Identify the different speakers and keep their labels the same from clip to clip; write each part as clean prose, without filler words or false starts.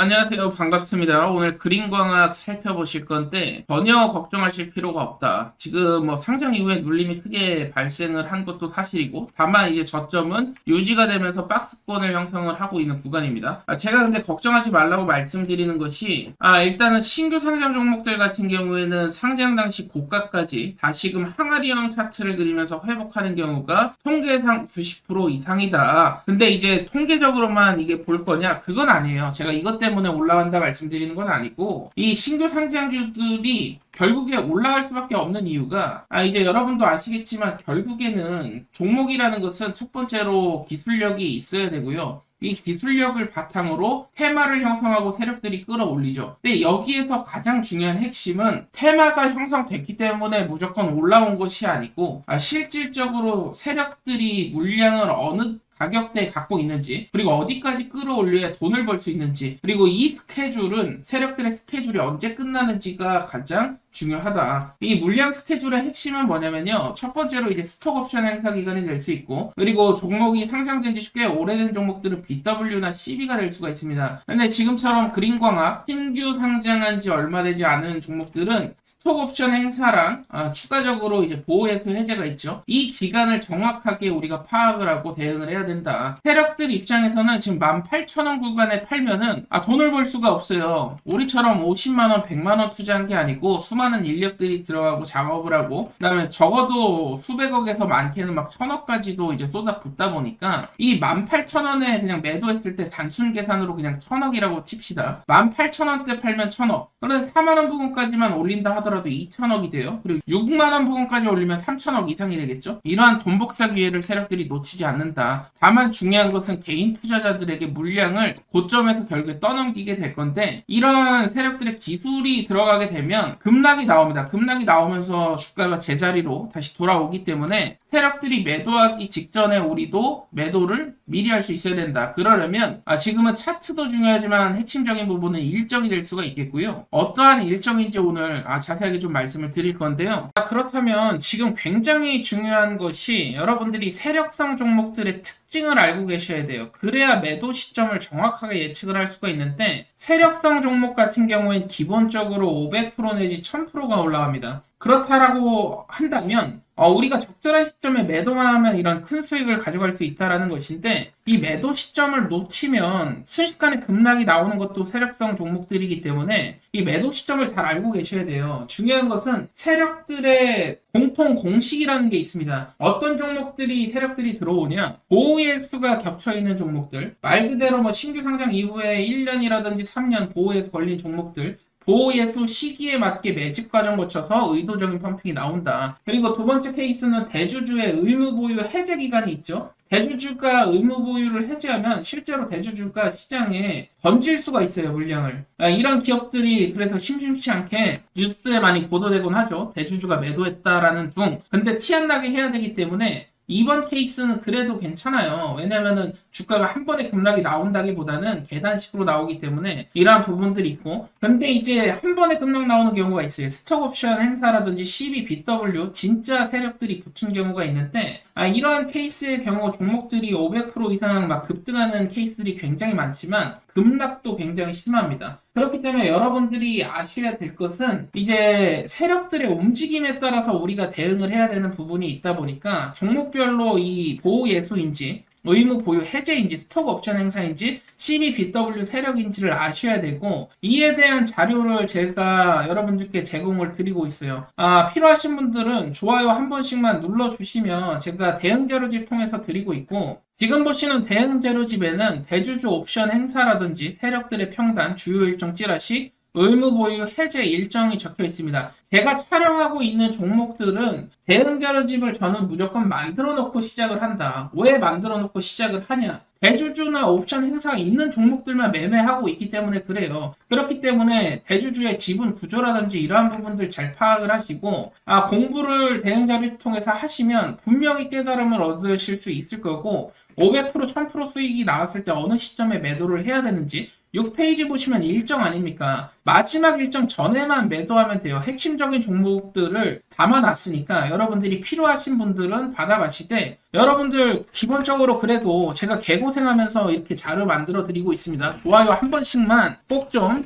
Speaker 1: 안녕하세요. 반갑습니다. 오늘 그림광학 살펴보실 건데 전혀 걱정하실 필요가 없다. 지금 상장 이후에 눌림이 크게 발생을 한 것도 사실이고 다만 이제 저점은 유지가 되면서 박스권을 형성을 하고 있는 구간입니다. 제가 근데 걱정하지 말라고 말씀드리는 것이 일단은 신규 상장 종목들 같은 경우에는 상장 당시 고가까지 다시금 항아리형 차트를 그리면서 회복하는 경우가 통계상 90% 이상이다. 근데 이제 통계적으로만 이게 볼 거냐? 그건 아니에요. 제가 이것 때문에 올라간다 말씀드리는 건 아니고 이 신규 상장주들이 결국에 올라갈 수밖에 없는 이유가 이제 여러분도 아시겠지만 결국에는 종목이라는 것은 첫 번째로 기술력이 있어야 되고요. 이 기술력을 바탕으로 테마를 형성하고 세력들이 끌어올리죠. 근데 여기에서 가장 중요한 핵심은 테마가 형성됐기 때문에 무조건 올라온 것이 아니고 실질적으로 세력들이 물량을 어느 가격대에 갖고 있는지, 그리고 어디까지 끌어올려야 돈을 벌 수 있는지, 그리고 이 스케줄은 세력들의 스케줄이 언제 끝나는지가 가장 중요하다. 이 물량 스케줄의 핵심은 뭐냐면요. 첫 번째로 이제 스톡 옵션 행사 기간이 될 수 있고, 그리고 종목이 상장된 지 꽤 오래된 종목들은 BW나 CB가 될 수가 있습니다. 근데 지금처럼 그린광학 신규 상장한 지 얼마 되지 않은 종목들은 스톡 옵션 행사랑 추가적으로 이제 보호예수 해제가 있죠. 이 기간을 정확하게 우리가 파악을 하고 대응을 해야 된다. 세력들 입장에서는 지금 18,000원 구간에 팔면은 돈을 벌 수가 없어요. 우리처럼 50만원, 100만원 투자한 게 아니고 수많은 인력들이 들어가고 작업을 하고, 그다음에 적어도 수백억에서 많게는 막 천억까지도 이제 쏟아붓다 보니까 이 18,000원에 그냥 매도했을 때 단순 계산으로 그냥 1,000억이라고 칩시다. 18,000원대 팔면 1,000억. 그러면 4만원 부분까지만 올린다 하더라도 2,000억이 돼요. 그리고 6만원 부분까지 올리면 3,000억 이상이 되겠죠. 이러한 돈 복사 기회를 세력들이 놓치지 않는다. 다만 중요한 것은 개인 투자자들에게 물량을 고점에서 결국에 떠넘기게 될 건데, 이런 세력들의 기술이 들어가게 되면 급락이 나옵니다. 급락이 나오면서 주가가 제자리로 다시 돌아오기 때문에 세력들이 매도하기 직전에 우리도 매도를 미리 할 수 있어야 된다. 그러려면 지금은 차트도 중요하지만 핵심적인 부분은 일정이 될 수가 있겠고요. 어떠한 일정인지 오늘 자세하게 좀 말씀을 드릴 건데요. 그렇다면 지금 굉장히 중요한 것이 여러분들이 세력성 종목들의 특징을 알고 계셔야 돼요. 그래야 매도 시점을 정확하게 예측을 할 수가 있는데, 세력성 종목 같은 경우엔 기본적으로 500% 내지 1000%가 올라갑니다. 그렇다라고 한다면 우리가 적절한 시점에 매도만 하면 이런 큰 수익을 가져갈 수 있다는 것인데, 이 매도 시점을 놓치면 순식간에 급락이 나오는 것도 세력성 종목들이기 때문에 이 매도 시점을 잘 알고 계셔야 돼요. 중요한 것은 세력들의 공통 공식이라는 게 있습니다. 어떤 종목들이 세력들이 들어오냐, 보호예수가 겹쳐있는 종목들, 말 그대로 신규 상장 이후에 1년이라든지 3년 보호예수 걸린 종목들, 보호예수 시기에 맞게 매집 과정 거쳐서 의도적인 펌핑이 나온다. 그리고 두 번째 케이스는 대주주의 의무 보유 해제 기간이 있죠. 대주주가 의무 보유를 해제하면 실제로 대주주가 시장에 던질 수가 있어요, 물량을. 이런 기업들이 그래서 심심치 않게 뉴스에 많이 보도되곤 하죠. 대주주가 매도했다라는 둥. 근데 티 안 나게 해야 되기 때문에 이번 케이스는 그래도 괜찮아요. 왜냐면은 주가가 한 번에 급락이 나온다기보다는 계단식으로 나오기 때문에 이러한 부분들이 있고, 근데 이제 한 번에 급락 나오는 경우가 있어요. 스톡 옵션 행사라든지 CB, BW 진짜 세력들이 붙은 경우가 있는데, 이러한 케이스의 경우 종목들이 500% 이상 막 급등하는 케이스들이 굉장히 많지만 급락도 굉장히 심합니다. 그렇기 때문에 여러분들이 아셔야 될 것은 이제 세력들의 움직임에 따라서 우리가 대응을 해야 되는 부분이 있다 보니까 종목별로 이 보호 예수인지 의무 보유 해제인지 스톡 옵션 행사인지 CB, BW 세력인지를 아셔야 되고, 이에 대한 자료를 제가 여러분들께 제공을 드리고 있어요. 필요하신 분들은 좋아요 한 번씩만 눌러주시면 제가 대응 자료집 통해서 드리고 있고, 지금 보시는 대응 자료집에는 대주주 옵션 행사라든지 세력들의 평단, 주요 일정 찌라시, 의무 보유 해제 일정이 적혀 있습니다. 제가 촬영하고 있는 종목들은 대응 자료집을 저는 무조건 만들어 놓고 시작을 한다. 왜 만들어 놓고 시작을 하냐? 대주주나 옵션 행사가 있는 종목들만 매매하고 있기 때문에 그래요. 그렇기 때문에 대주주의 지분 구조라든지 이러한 부분들 잘 파악을 하시고, 공부를 대응 자료 통해서 하시면 분명히 깨달음을 얻으실 수 있을 거고, 500%, 1000% 수익이 나왔을 때 어느 시점에 매도를 해야 되는지, 6페이지 보시면 일정 아닙니까? 마지막 일정 전에만 매도하면 돼요. 핵심적인 종목들을 담아놨으니까 여러분들이 필요하신 분들은 받아가실 때 여러분들 기본적으로 그래도 제가 개고생하면서 이렇게 자료 만들어 드리고 있습니다. 좋아요 한 번씩만 꼭 좀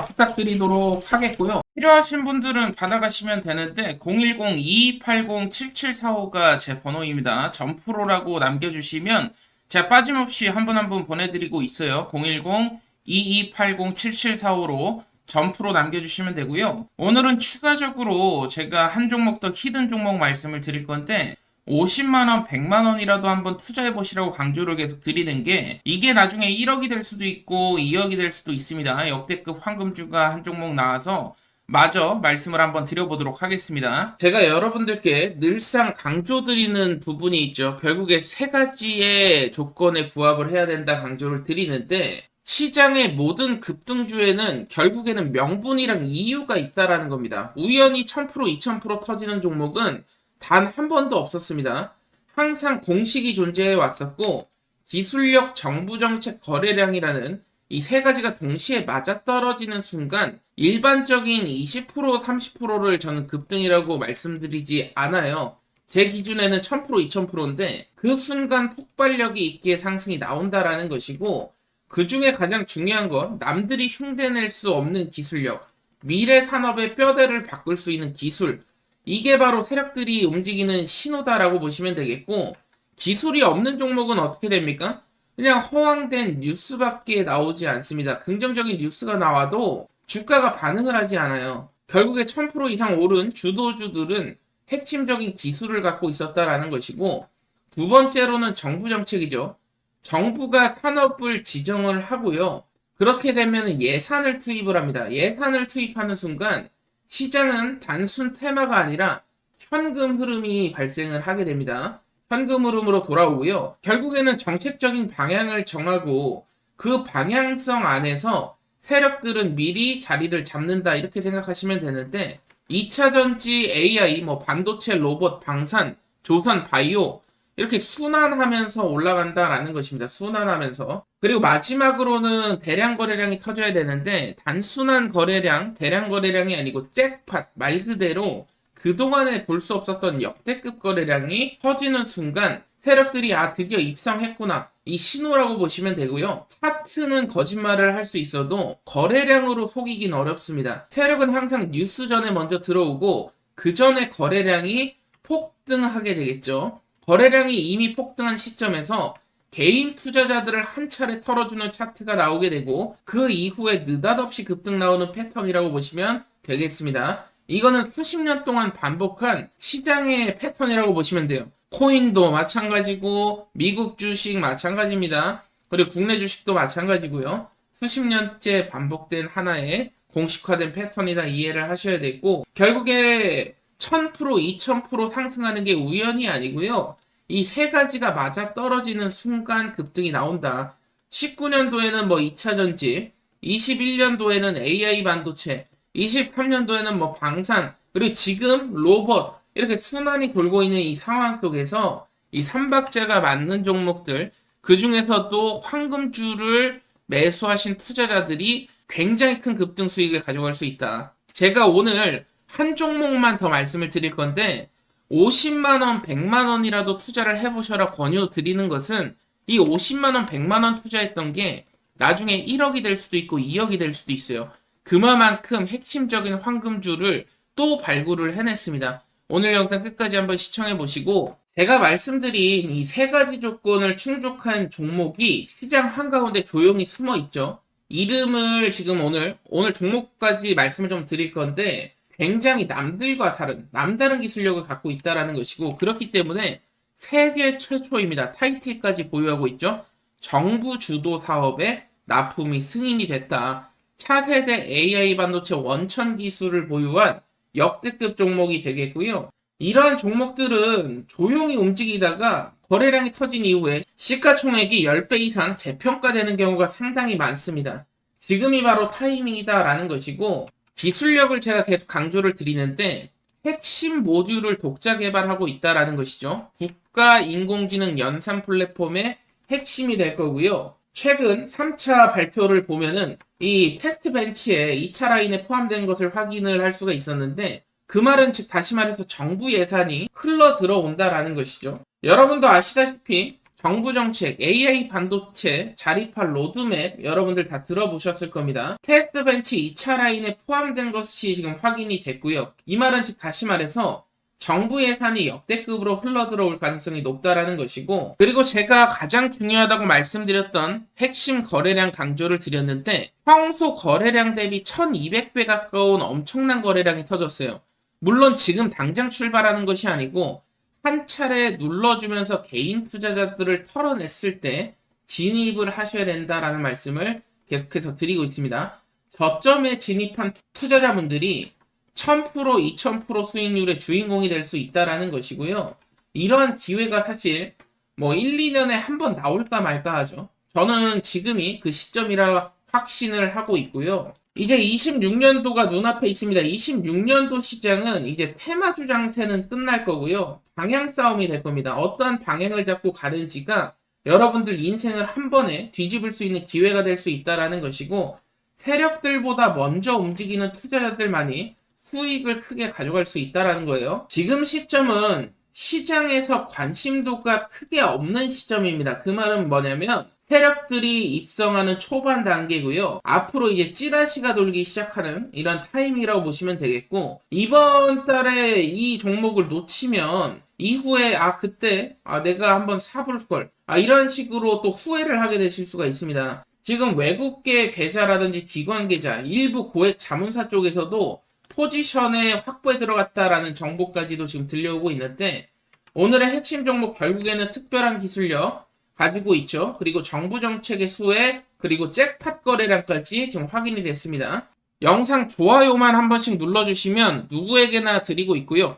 Speaker 1: 부탁드리도록 하겠고요. 필요하신 분들은 받아가시면 되는데 010-2280-7745가 제 번호입니다. 점프로라고 남겨주시면 제가 빠짐없이 한 분 한 분 보내드리고 있어요. 010-2280-7745로 점프로 남겨주시면 되고요. 오늘은 추가적으로 제가 한 종목 더 히든 종목 말씀을 드릴 건데 50만원, 100만원이라도 한번 투자해보시라고 강조를 계속 드리는 게 이게 나중에 1억이 될 수도 있고 2억이 될 수도 있습니다. 역대급 황금주가 한 종목 나와서 마저 말씀을 한번 드려보도록 하겠습니다. 제가 여러분들께 늘상 강조드리는 부분이 있죠. 결국에 세 가지의 조건에 부합을 해야 된다 강조를 드리는데 시장의 모든 급등주에는 결국에는 명분이랑 이유가 있다라는 겁니다. 우연히 1000%, 2000% 터지는 종목은 단 한 번도 없었습니다. 항상 공식이 존재해 왔었고 기술력, 정부정책, 거래량이라는 이 세 가지가 동시에 맞아떨어지는 순간 일반적인 20%, 30%를 저는 급등이라고 말씀드리지 않아요. 제 기준에는 1000%, 2000%인데 그 순간 폭발력이 있기에 상승이 나온다라는 것이고 그 중에 가장 중요한 건 남들이 흉내낼 수 없는 기술력, 미래 산업의 뼈대를 바꿀 수 있는 기술, 이게 바로 세력들이 움직이는 신호다라고 보시면 되겠고 기술이 없는 종목은 어떻게 됩니까? 그냥 허황된 뉴스밖에 나오지 않습니다. 긍정적인 뉴스가 나와도 주가가 반응을 하지 않아요. 결국에 1000% 이상 오른 주도주들은 핵심적인 기술을 갖고 있었다라는 것이고 두 번째로는 정부 정책이죠. 정부가 산업을 지정을 하고요. 그렇게 되면 예산을 투입을 합니다. 예산을 투입하는 순간 시장은 단순 테마가 아니라 현금 흐름이 발생을 하게 됩니다. 현금 흐름으로 돌아오고요. 결국에는 정책적인 방향을 정하고 그 방향성 안에서 세력들은 미리 자리를 잡는다 이렇게 생각하시면 되는데 2차 전지, AI, 반도체, 로봇, 방산, 조선, 바이오 이렇게 순환하면서 올라간다라는 것입니다. 순환하면서. 그리고 마지막으로는 대량 거래량이 터져야 되는데 단순한 거래량, 대량 거래량이 아니고 잭팟 말 그대로 그동안에 볼 수 없었던 역대급 거래량이 터지는 순간 세력들이 드디어 입성했구나. 이 신호라고 보시면 되고요. 차트는 거짓말을 할 수 있어도 거래량으로 속이긴 어렵습니다. 세력은 항상 뉴스 전에 먼저 들어오고 그 전에 거래량이 폭등하게 되겠죠. 거래량이 이미 폭등한 시점에서 개인 투자자들을 한 차례 털어주는 차트가 나오게 되고 그 이후에 느닷없이 급등 나오는 패턴이라고 보시면 되겠습니다. 이거는 수십 년 동안 반복한 시장의 패턴이라고 보시면 돼요. 코인도 마찬가지고 미국 주식 마찬가지입니다. 그리고 국내 주식도 마찬가지고요. 수십 년째 반복된 하나의 공식화된 패턴이다 이해를 하셔야 되고 결국에 1000%, 2000% 상승하는 게 우연이 아니고요. 이 세 가지가 맞아 떨어지는 순간 급등이 나온다. 19년도에는 2차 전지, 21년도에는 AI 반도체, 23년도에는 방산, 그리고 지금 로봇, 이렇게 순환이 돌고 있는 이 상황 속에서 이 삼박자가 맞는 종목들, 그 중에서도 황금주를 매수하신 투자자들이 굉장히 큰 급등 수익을 가져갈 수 있다. 제가 오늘 한 종목만 더 말씀을 드릴 건데 50만원, 100만원이라도 투자를 해보셔라 권유 드리는 것은 이 50만원, 100만원 투자했던 게 나중에 1억이 될 수도 있고 2억이 될 수도 있어요. 그만큼 핵심적인 황금주를 또 발굴을 해냈습니다. 오늘 영상 끝까지 한번 시청해 보시고 제가 말씀드린 이 세 가지 조건을 충족한 종목이 시장 한가운데 조용히 숨어 있죠. 이름을 지금 오늘 종목까지 말씀을 좀 드릴 건데 굉장히 남들과 남다른 기술력을 갖고 있다라는 것이고 그렇기 때문에 세계 최초입니다. 타이틀까지 보유하고 있죠. 정부 주도 사업에 납품이 승인이 됐다. 차세대 AI 반도체 원천 기술을 보유한 역대급 종목이 되겠고요. 이러한 종목들은 조용히 움직이다가 거래량이 터진 이후에 시가총액이 10배 이상 재평가되는 경우가 상당히 많습니다. 지금이 바로 타이밍이다라는 것이고 기술력을 제가 계속 강조를 드리는데 핵심 모듈을 독자 개발하고 있다라는 것이죠. 국가 인공지능 연산 플랫폼의 핵심이 될 거고요. 최근 3차 발표를 보면은 이 테스트 벤치에 2차 라인에 포함된 것을 확인을 할 수가 있었는데 그 말은 즉 다시 말해서 정부 예산이 흘러 들어온다라는 것이죠. 여러분도 아시다시피 정부 정책, AI 반도체, 자립할 로드맵 여러분들 다 들어보셨을 겁니다. 테스트 벤치 2차 라인에 포함된 것이 지금 확인이 됐고요. 이 말은 즉 다시 말해서 정부 예산이 역대급으로 흘러들어올 가능성이 높다라는 것이고, 그리고 제가 가장 중요하다고 말씀드렸던 핵심 거래량 강조를 드렸는데 평소 거래량 대비 1200배 가까운 엄청난 거래량이 터졌어요. 물론 지금 당장 출발하는 것이 아니고 한 차례 눌러주면서 개인 투자자들을 털어냈을 때 진입을 하셔야 된다라는 말씀을 계속해서 드리고 있습니다. 저점에 진입한 투자자분들이 1000%, 2000% 수익률의 주인공이 될 수 있다라는 것이고요. 이러한 기회가 사실 뭐 1, 2년에 한 번 나올까 말까 하죠. 저는 지금이 그 시점이라 확신을 하고 있고요. 이제 26년도가 눈앞에 있습니다. 26년도 시장은 이제 테마주 장세는 끝날 거고요. 방향 싸움이 될 겁니다. 어떠한 방향을 잡고 가는지가 여러분들 인생을 한 번에 뒤집을 수 있는 기회가 될 수 있다라는 것이고, 세력들보다 먼저 움직이는 투자자들만이 수익을 크게 가져갈 수 있다라는 거예요. 지금 시점은 시장에서 관심도가 크게 없는 시점입니다. 그 말은 뭐냐면 세력들이 입성하는 초반 단계고요. 앞으로 이제 찌라시가 돌기 시작하는 이런 타이밍이라고 보시면 되겠고, 이번 달에 이 종목을 놓치면 이후에 그때 내가 한번 사볼 걸 이런 식으로 또 후회를 하게 되실 수가 있습니다. 지금 외국계 계좌라든지 기관 계좌, 일부 고액 자문사 쪽에서도 포지션에 확보에 들어갔다라는 정보까지도 지금 들려오고 있는데, 오늘의 핵심 종목 결국에는 특별한 기술력 가지고 있죠. 그리고 정부 정책의 수혜, 그리고 잭팟 거래량까지 지금 확인이 됐습니다. 영상 좋아요만 한 번씩 눌러주시면 누구에게나 드리고 있고요.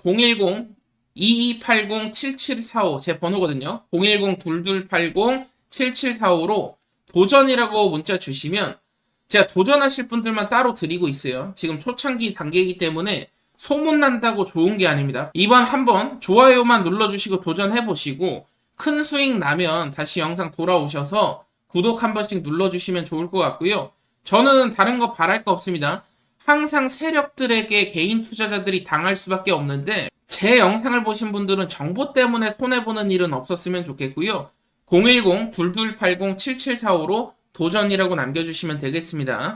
Speaker 1: 010-2280-7745 제 번호거든요. 010-2280-7745로 도전이라고 문자 주시면 제가 도전하실 분들만 따로 드리고 있어요. 지금 초창기 단계이기 때문에 소문난다고 좋은 게 아닙니다. 이번 한번 좋아요만 눌러주시고 도전해보시고 큰 수익 나면 다시 영상 돌아오셔서 구독 한 번씩 눌러주시면 좋을 것 같고요. 저는 다른 거 바랄 거 없습니다. 항상 세력들에게 개인 투자자들이 당할 수밖에 없는데 제 영상을 보신 분들은 정보 때문에 손해보는 일은 없었으면 좋겠고요. 010-2280-7745로 도전이라고 남겨주시면 되겠습니다.